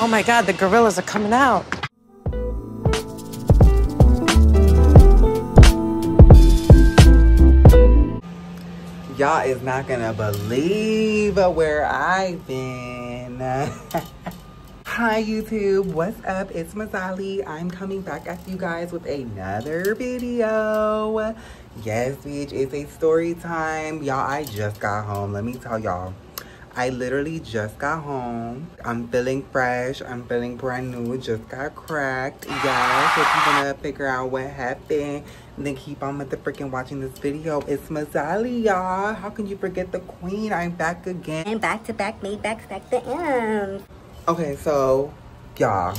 Oh my God, the gorillas are coming out. Y'all is not gonna believe where I've been. Hi YouTube, what's up? It's Mazallie. I'm coming back at you guys with another video. Yes, bitch, it's a story time. Y'all, I just got home. Let me tell y'all. I literally just got home. I'm feeling fresh. I'm feeling brand new. Just got cracked. Yes, if you're gonna figure out what happened, then keep on with the freaking watching this video. It's Mazallie, y'all. How can you forget the queen? I'm back again. And back to back, made back, stack the M's. Okay, so y'all,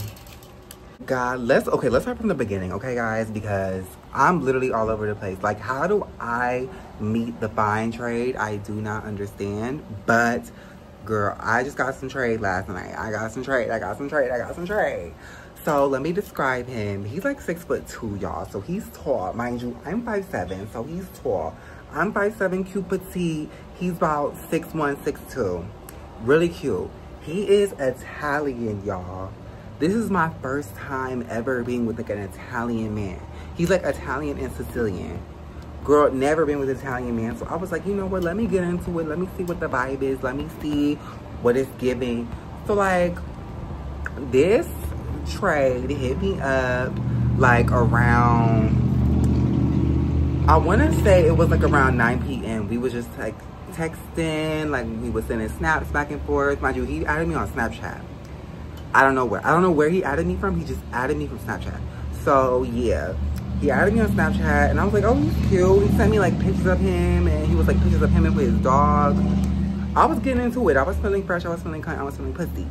let's start from the beginning, okay, guys, because I'm literally all over the place. Like, how do I meet the fine trade? I do not understand. But girl, I just got some trade last night. I got some trade. So let me describe him. He's like 6'2", y'all. So he's tall, mind you. I'm 5'7", so he's tall. I'm 5'7", cute petite. He's about 6'1", 6'2". Really cute. He is Italian, y'all. This is my first time ever being with like an Italian man. He's like Italian and Sicilian. Girl, never been with an Italian man. So I was like, you know what? Let me get into it. Let me see what the vibe is. Let me see what it's giving. So like, this trade hit me up like around, I want to say it was like around 9 p.m. We was just like texting, like we was sending snaps back and forth. Mind you, he added me on Snapchat. I don't know where he added me from. He just added me from Snapchat. So yeah, he added me on Snapchat and I was like, oh, he's cute. He sent me like pictures of him and he was like pictures of him and with his dog. I was getting into it. I was feeling fresh. I was feeling cunt. I was feeling pussy.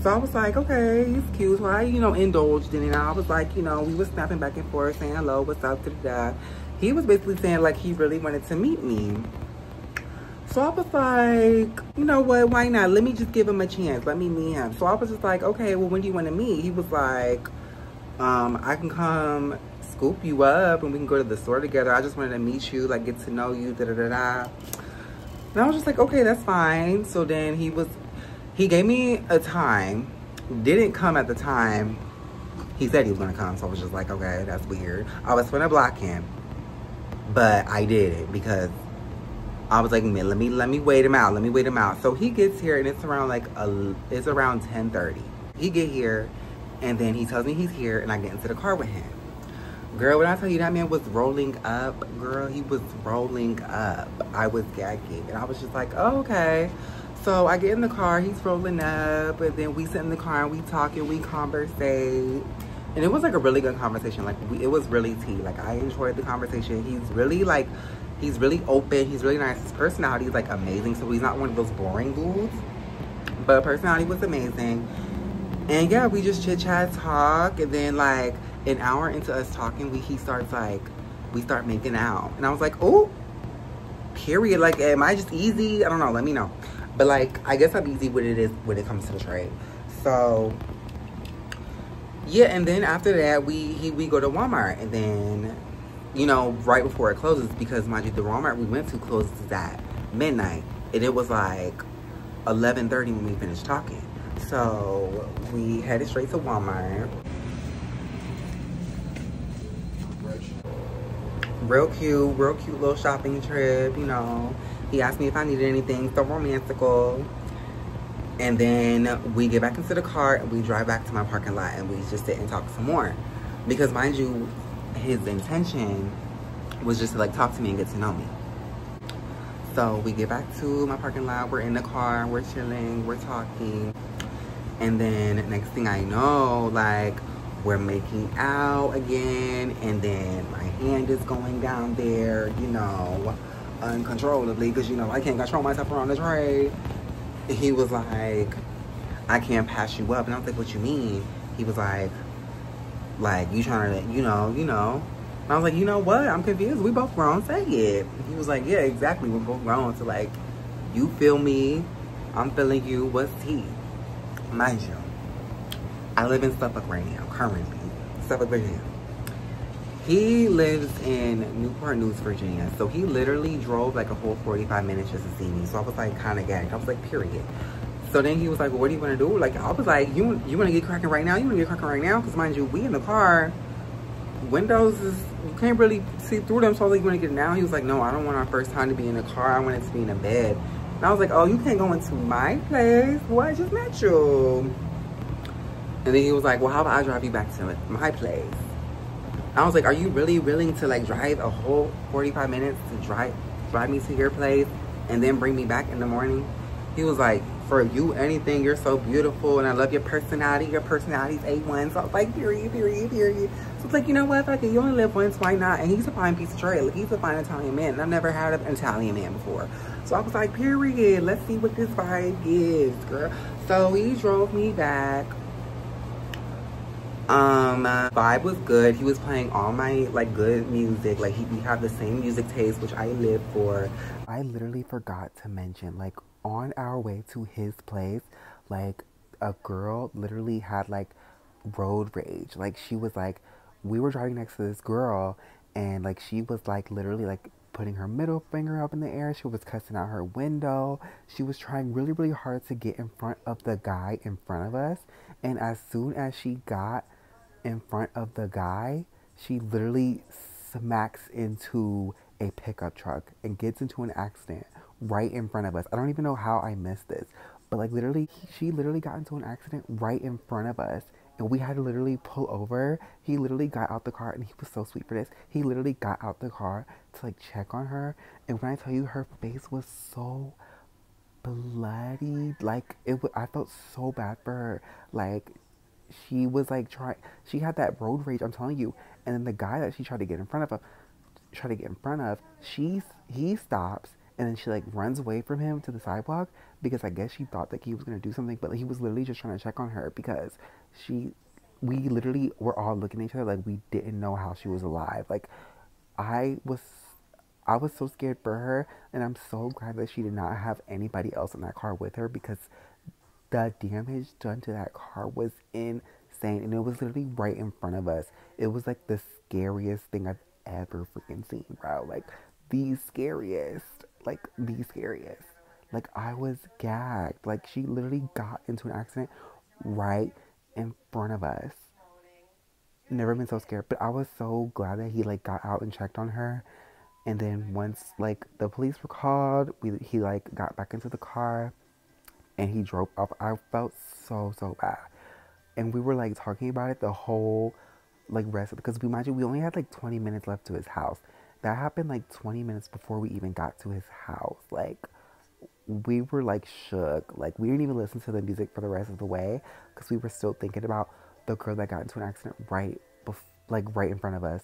So I was like, okay, he's cute. So I, indulged in it. And I was like, we was snapping back and forth saying hello, what's up, da-da-da. He was basically saying like he really wanted to meet me. So I was like, you know what, why not? Let me just give him a chance. Let me meet him. So I was just like, okay, well, when do you want to meet? He was like, I can come scoop you up and we can go to the store together. I just wanted to meet you, like get to know you, da-da-da-da. And I was just like, okay, that's fine. So then he gave me a time, didn't come at the time. He said he was gonna come, so I was just like, okay, that's weird. I was gonna block him, but I did it because I was like, man, let me wait him out. Let me wait him out. So he gets here and it's around like it's around 10:30. He get here and then he tells me he's here and I get into the car with him. Girl, when I tell you that man was rolling up, girl, he was rolling up. I was gagging and I was just like, oh, okay. So I get in the car, he's rolling up and then we sit in the car and we talk and we conversate. And it was like a really good conversation. Like it was really tea. Like I enjoyed the conversation. He's really open. He's really nice. His personality is like amazing. So he's not one of those boring dudes. But personality was amazing. And yeah, we just chit chat, talk. And then like an hour into us talking, we start making out. And I was like, oh, period. Like, am I just easy? I don't know. Let me know. But like, I guess I'm easy when it comes to the trade. So yeah, and then after that, we go to Walmart. And then, right before it closes, because mind you, the Walmart we went to closes at midnight. And it was like 11:30 when we finished talking. So we headed straight to Walmart. Real cute little shopping trip, He asked me if I needed anything, so romantical. And then we get back into the car and we drive back to my parking lot and we just sit and talk some more. Because mind you, his intention was just to like talk to me and get to know me. So we get back to my parking lot, we're in the car, we're chilling, we're talking. And then next thing I know, like we're making out again. And then my hand is going down there, uncontrollably. Because, I can't control myself around the tray. He was like, I can't pass you up. And I was like, what you mean? He was like you trying to, And I was like, you know what? I'm confused. We both grown. Say it. He was like, yeah, exactly. We're both grown. So like, you feel me. I'm feeling you. What's he? Mind you, I live in Suffolk right now, currently. Suffolk, Virginia. He lives in Newport News, Virginia. So he literally drove like a whole 45 minutes just to see me. So I was like kind of gagged. I was like, period. So then he was like, well, what do you want to do? Like, I was like, you want to get cracking right now? You want to get cracking right now? Because mind you, we in the car. Windows is, you can't really see through them. So I was like, you want to get it now? He was like, no, I don't want our first time to be in the car. I want it to be in the bed. And I was like, oh, you can't go into my place. Well, I just met you. And then he was like, well, how about I drive you back to my place? I was like, are you really willing to like drive a whole 45 minutes to drive me to your place and then bring me back in the morning? He was like, for you, anything, you're so beautiful and I love your personality. Your personality's A1. So I was like, period, period, period. So it's like, you know what? Fuck it, you only live once, why not? And he's a fine piece of trail. He's a fine Italian man. And I've never had an Italian man before. So I was like, period, let's see what this vibe is, girl. So he drove me back. Vibe was good. He was playing all my like good music. Like we have the same music taste, which I live for. I literally forgot to mention, like on our way to his place, like a girl literally had like road rage. Like she was like, we were driving next to this girl and like she was like literally like putting her middle finger up in the air. She was cussing out her window. She was trying really, really hard to get in front of the guy in front of us. And as soon as she got in front of the guy, she literally smacks into a pickup truck and gets into an accident right in front of us. I don't even know how I missed this, but like literally, she literally got into an accident right in front of us. And we had to literally pull over. He literally got out the car, and he was so sweet for this. He literally got out the car to like check on her. And when I tell you, her face was so bloody. Like I felt so bad for her. Like she was like she had that road rage, I'm telling you. And then the guy that she tried to get in front of, he stops. And then she like runs away from him to the sidewalk because I guess she thought that he was going to do something. But he was literally just trying to check on her because we literally were all looking at each other like we didn't know how she was alive. Like I was so scared for her. And I'm so glad that she did not have anybody else in that car with her because the damage done to that car was insane. And it was literally right in front of us. It was like the scariest thing I've ever freaking seen, bro. Like the scariest. Like I was gagged. Like she literally got into an accident right in front of us. Never been so scared. But I was so glad that he like got out and checked on her. And then once like the police were called, he like got back into the car and he drove off. I felt so bad. And we were like talking about it the whole like rest of, because we only had like 20 minutes left to his house. That happened like 20 minutes before we even got to his house. Like, we were like shook. Like, we didn't even listen to the music for the rest of the way because we were still thinking about the girl that got into an accident right in front of us.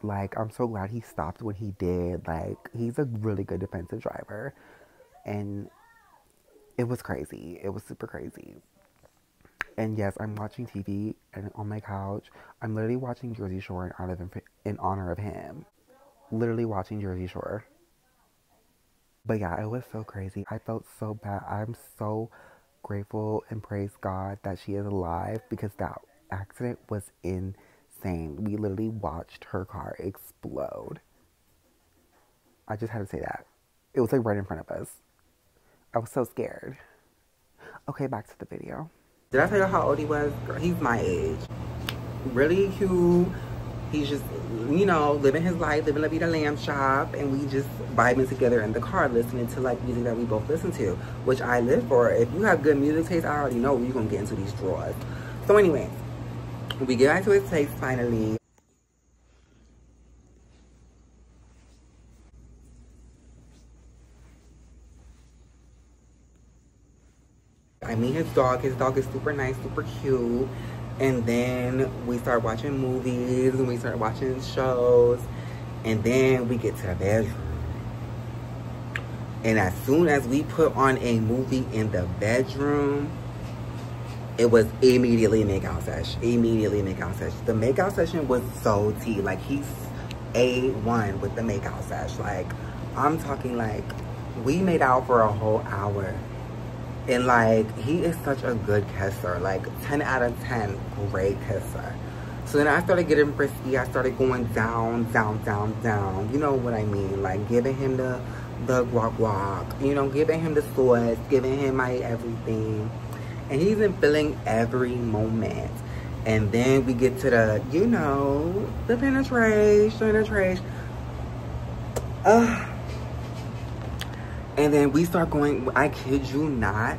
Like, I'm so glad he stopped when he did. Like, he's a really good defensive driver. And it was crazy. It was super crazy. And yes, I'm watching TV and on my couch. I'm literally watching Jersey Shore in honor of him. Literally watching Jersey Shore. But yeah, it was so crazy. I felt so bad. I'm so grateful and praise God that she is alive because that accident was insane. We literally watched her car explode. I just had to say that. It was like right in front of us. I was so scared. Okay, back to the video. Did I tell you how old he was? Girl, he's my age. Really cute. He's just, you know, living his life, living La Vida Lamb shop, and we just vibing together in the car, listening to like music that we both listen to, which I live for. If you have good music taste, I already know you're gonna get into these drawers. So anyway, we get back to his place finally. I meet his dog. His dog is super nice, super cute. And then we start watching movies and we start watching shows. And then we get to the bedroom. And as soon as we put on a movie in the bedroom, it was immediately make-out session. Immediately make-out session. The make-out session was so tea. Like, he's A1 with the make-out session. Like, I'm talking like, we made out for a whole hour. And like, he is such a good kisser. Like 10 out of 10, great kisser. So then I started getting frisky. I started going down, down, down, down. You know what I mean? Like giving him the the guac, you know, giving him the sauce, giving him my everything. And he's been feeling every moment. And then we get to the, you know, the penetration. And then we start going, I kid you not,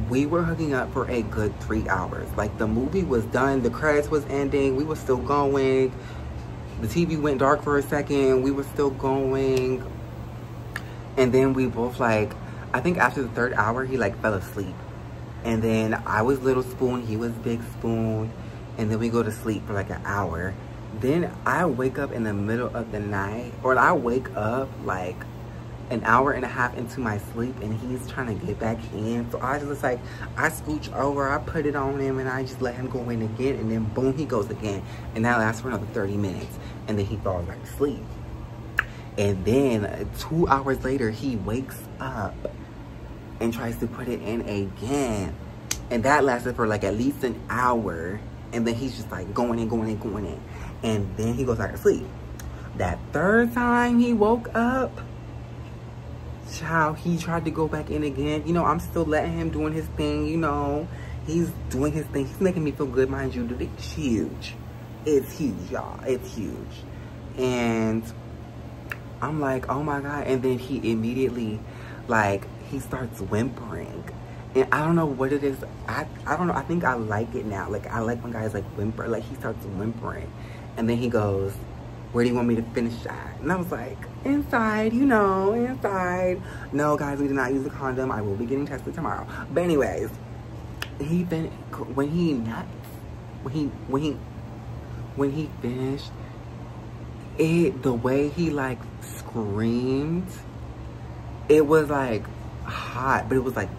we were hooking up for a good 3 hours. Like, the movie was done, the credits was ending, we were still going. The TV went dark for a second, we were still going. And then we both, like, I think after the 3rd hour, he, like, fell asleep. And then I was little spoon, he was big spoon. And then we go to sleep for, like, an hour. Then I wake up in the middle of the night, or I wake up, like, an hour and a half into my sleep, and he's trying to get back in. So I just, like, I scooch over, I put it on him, and I just let him go in again. And then, boom, he goes again. And that lasts for another 30 minutes. And then he falls back asleep. And then 2 hours later, he wakes up and tries to put it in again. And that lasted for like at least an hour. And then he's just like going in. And then he goes back to sleep. That 3rd time he woke up, child, he tried to go back in again. You know, I'm still letting him doing his thing, you know. He's doing his thing. He's making me feel good, mind you. It's huge. It's huge, y'all. It's huge. And I'm like, oh my God. And then he immediately, like, he starts whimpering. And I don't know what it is. I don't know. I think I like it now. Like, I like when guys, like, whimper. Like, he starts whimpering. And then he goes, where do you want me to finish that? And I was like, inside, you know, inside. No, guys, we did not use a condom. I will be getting tested tomorrow. But anyways, when he finished, the way he, like, screamed, it was like hot, but it was like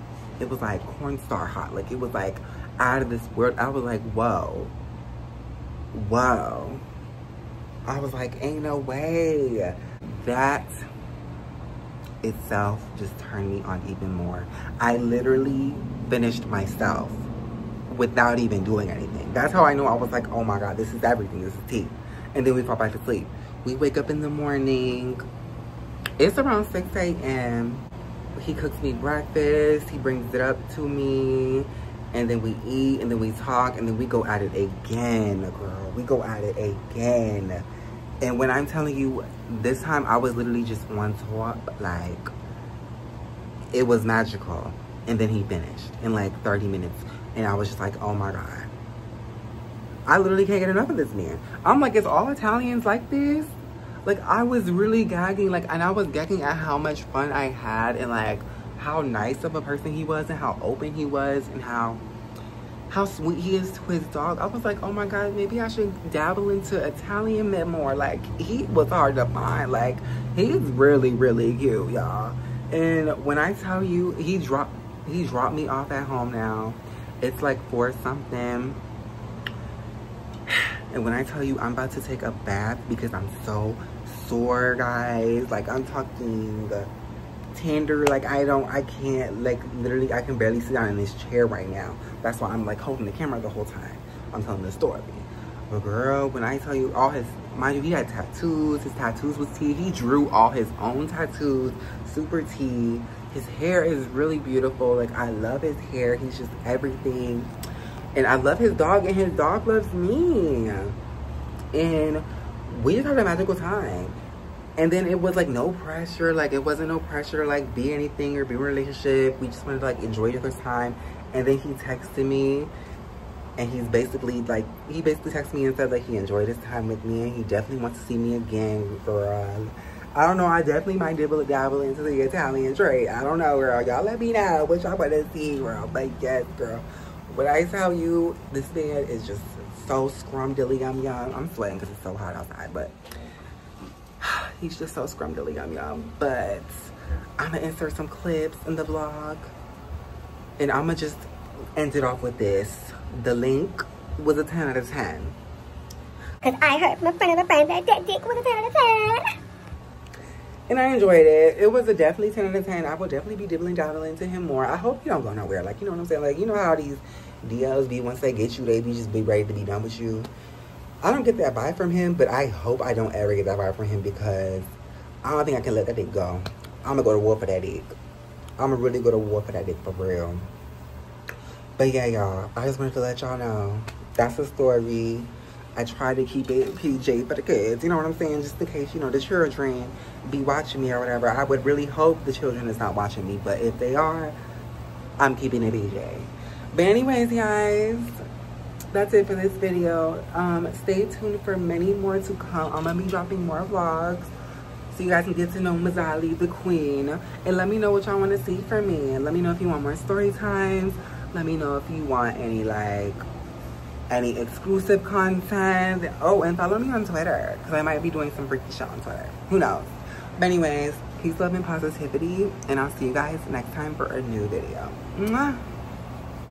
cornstar hot. Like, it was like out of this world. I was like, whoa. I was like, ain't no way. That itself just turned me on even more. I literally finished myself without even doing anything. That's how I know. I was like, oh my God, this is everything. This is tea. And then we fall back to sleep. We wake up in the morning. It's around 6 a.m. He cooks me breakfast. He brings it up to me. And then we eat, and then we talk, and then we go at it again, girl. We go at it again. And when I'm telling you, this time I was literally just on top, like, it was magical. And then he finished in like 30 minutes. And I was just like, oh my God. I literally can't get enough of this man. I'm like, is all Italians like this? Like, I was really gagging, like, and I was gagging at how much fun I had, and like how nice of a person he was, and how open he was, and how sweet he is to his dog. I was like, oh my God, maybe I should dabble into Italian men more. Like, he was hard to find. Like, he's really, really cute, y'all. And when I tell you, he dropped me off at home now. It's like 4 something. And when I tell you I'm about to take a bath because I'm so sore, guys. Like, I'm talking tender. Like, I can't, like, literally, I can barely sit down in this chair right now. That's why I'm, like, holding the camera the whole time I'm telling the story. But girl, when I tell you all his, mind you, he had tattoos. His tattoos was tea. He drew all his own tattoos, super tea. His hair is really beautiful. Like, I love his hair. He's just everything. And I love his dog, and his dog loves me. And we just had a magical time. And then it was like no pressure. Like, it wasn't no pressure to like be anything or be in a relationship. We just wanted to like enjoy each other's time. And then he texted me, and he basically texted me and said like he enjoyed his time with me, and he definitely wants to see me again. Girl, I don't know. I definitely might dabble into the Italian trade. I don't know, girl. Y'all let me know what y'all want to see, girl. But yes, girl. When I tell you, this man is just so scrum-dilly-yum-yum. I'm sweating because it's so hot outside, but he's just so scrum-dilly-yum-yum. But I'm going to insert some clips in the vlog, and I'm going to just end it off with this. The link was a 10 out of 10. Because I heard from a friend of a friend that that dick was a 10 out of 10. And I enjoyed it. It was a definitely 10 out of 10. I will definitely be dabbling to him more. I hope he don't go nowhere. Like, you know what I'm saying? Like, you know how these DLs be, once they get you, they be just be ready to be done with you. I don't get that vibe from him, but I hope I don't ever get that vibe from him, because I don't think I can let that thing go. I'm gonna go to war for that dick. I'm gonna really go to war for that dick for real. But yeah, y'all, I just wanted to let y'all know that's the story. I try to keep it PG for the kids, you know what I'm saying? Just in case, you know, the children be watching me or whatever. I would really hope the children is not watching me, but if they are, I'm keeping it PG. But anyways, guys, that's it for this video. Stay tuned for many more to come. I'm gonna be dropping more vlogs so you guys can get to know Mazallie, the queen. And let me know what y'all want to see from me. And let me know if you want more story times. Let me know if you want any, like, any exclusive content. Oh, and follow me on Twitter, because I might be doing some freaky shit on Twitter. Who knows? But anyways, peace, love, and positivity. And I'll see you guys next time for a new video. Mwah.